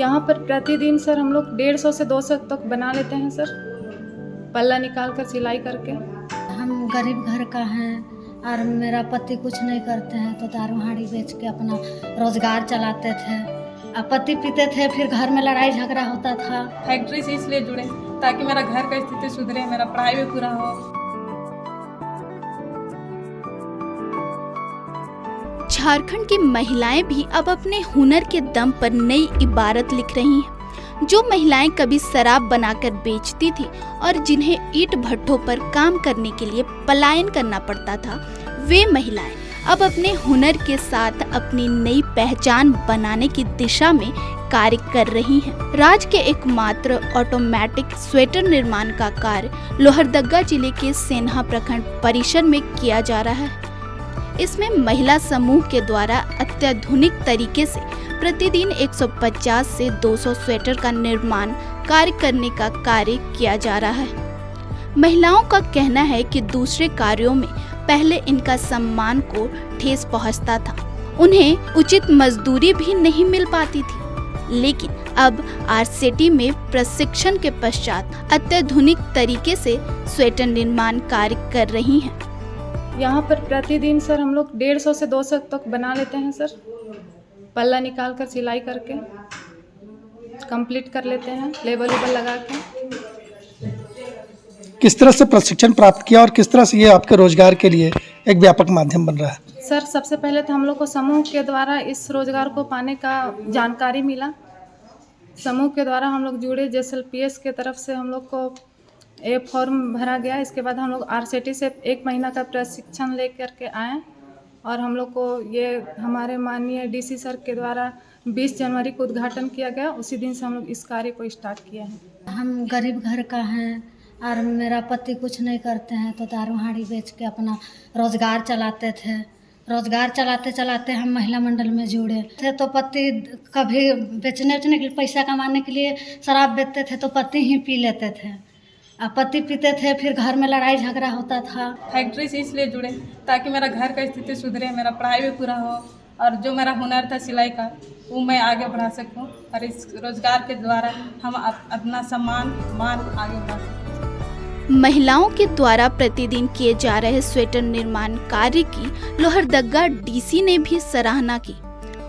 यहाँ पर प्रतिदिन सर हम लोग 150 से 200 तक बना लेते हैं सर, पल्ला निकाल कर सिलाई करके। हम गरीब घर का हैं और मेरा पति कुछ नहीं करते हैं, तो दारू हाड़ी बेच के अपना रोजगार चलाते थे। अब पति पीते थे, फिर घर में लड़ाई झगड़ा होता था। फैक्ट्री से इसलिए जुड़े ताकि मेरा घर का स्थिति सुधरे, मेरा पढ़ाई भी पूरा हो। झारखंड की महिलाएं भी अब अपने हुनर के दम पर नई इबारत लिख रही हैं। जो महिलाएं कभी शराब बनाकर बेचती थी और जिन्हें ईंट भट्ठों पर काम करने के लिए पलायन करना पड़ता था, वे महिलाएं अब अपने हुनर के साथ अपनी नई पहचान बनाने की दिशा में कार्य कर रही हैं। राज्य के एकमात्र ऑटोमेटिक स्वेटर निर्माण का कार्य लोहरदगा जिले के सेन्हा प्रखंड परिसर में किया जा रहा है। इसमें महिला समूह के द्वारा अत्याधुनिक तरीके से प्रतिदिन 150 से 200 स्वेटर का निर्माण कार्य करने का कार्य किया जा रहा है। महिलाओं का कहना है कि दूसरे कार्यों में पहले इनका सम्मान को ठेस पहुंचता था, उन्हें उचित मजदूरी भी नहीं मिल पाती थी, लेकिन अब आरसीटी में प्रशिक्षण के पश्चात अत्याधुनिक तरीके से स्वेटर निर्माण कार्य कर रही हैं। यहाँ पर प्रतिदिन सर हम लोग 150 से 200 तक बना लेते हैं सर, पल्ला निकाल कर सिलाई करके कंप्लीट कर लेते हैं, लेबल लगा के। किस तरह से प्रशिक्षण प्राप्त किया और किस तरह से ये आपके रोजगार के लिए एक व्यापक माध्यम बन रहा है? सर सबसे पहले तो हम लोग को समूह के द्वारा इस रोजगार को पाने का जानकारी मिला। समूह के द्वारा हम लोग जुड़े, JSLPS के तरफ से हम लोग को फॉर्म भरा गया। इसके बाद हम लोग आरसीटी से 1 महीना का प्रशिक्षण ले करके आए और हम लोग को ये हमारे माननीय DC सर के द्वारा 20 जनवरी को उद्घाटन किया गया। उसी दिन से हम लोग इस कार्य को स्टार्ट किया है। हम गरीब घर का हैं और मेरा पति कुछ नहीं करते हैं, तो दारू हाड़ी बेच के अपना रोजगार चलाते थे। रोजगार चलाते चलाते हम महिला मंडल में जुड़े थे, तो पति कभी बेचने के लिए, पैसा कमाने के लिए शराब बेचते थे, तो पति ही पी लेते थे। अब पति पीते थे, फिर घर में लड़ाई झगड़ा होता था। फैक्ट्री से इसलिए जुड़े ताकि मेरा घर का स्थिति सुधरे, मेरा पढ़ाई भी पूरा हो और जो मेरा हुनर था सिलाई का वो मैं आगे बढ़ा सकूं और इस रोजगार के द्वारा हम अपना सम्मान आगे बढ़ा सकूं। महिलाओं के द्वारा प्रतिदिन किए जा रहे स्वेटर निर्माण कार्य की लोहरदगा DC ने भी सराहना की।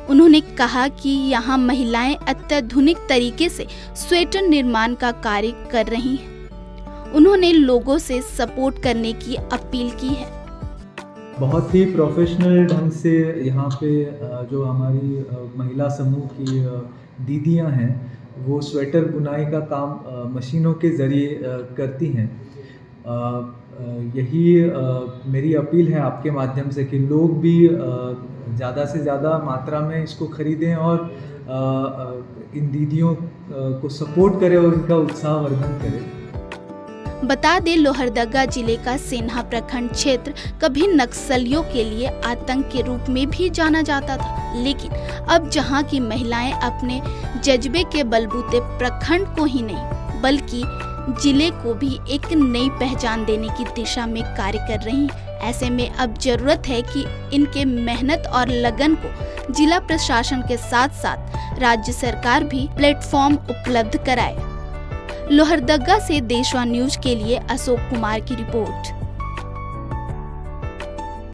उन्होंने कहा कि यहाँ महिलाएं अत्याधुनिक तरीके से स्वेटर निर्माण का कार्य कर रही हैं। उन्होंने लोगों से सपोर्ट करने की अपील की है। बहुत ही प्रोफेशनल ढंग से यहाँ पे जो हमारी महिला समूह की दीदियाँ हैं, वो स्वेटर बुनाई का काम मशीनों के ज़रिए करती हैं। यही मेरी अपील है आपके माध्यम से कि लोग भी ज़्यादा से ज़्यादा मात्रा में इसको खरीदें और इन दीदियों को सपोर्ट करें और इनका उत्साहवर्धन करें। बता दें, लोहरदगा जिले का सेन्हा प्रखंड क्षेत्र कभी नक्सलियों के लिए आतंक के रूप में भी जाना जाता था, लेकिन अब जहां की महिलाएं अपने जज्बे के बलबूते प्रखंड को ही नहीं बल्कि जिले को भी एक नई पहचान देने की दिशा में कार्य कर रही हैं। ऐसे में अब जरूरत है कि इनके मेहनत और लगन को जिला प्रशासन के साथ साथ राज्य सरकार भी प्लेटफॉर्म उपलब्ध कराए। लोहरदगा से देशवा न्यूज के लिए अशोक कुमार की रिपोर्ट।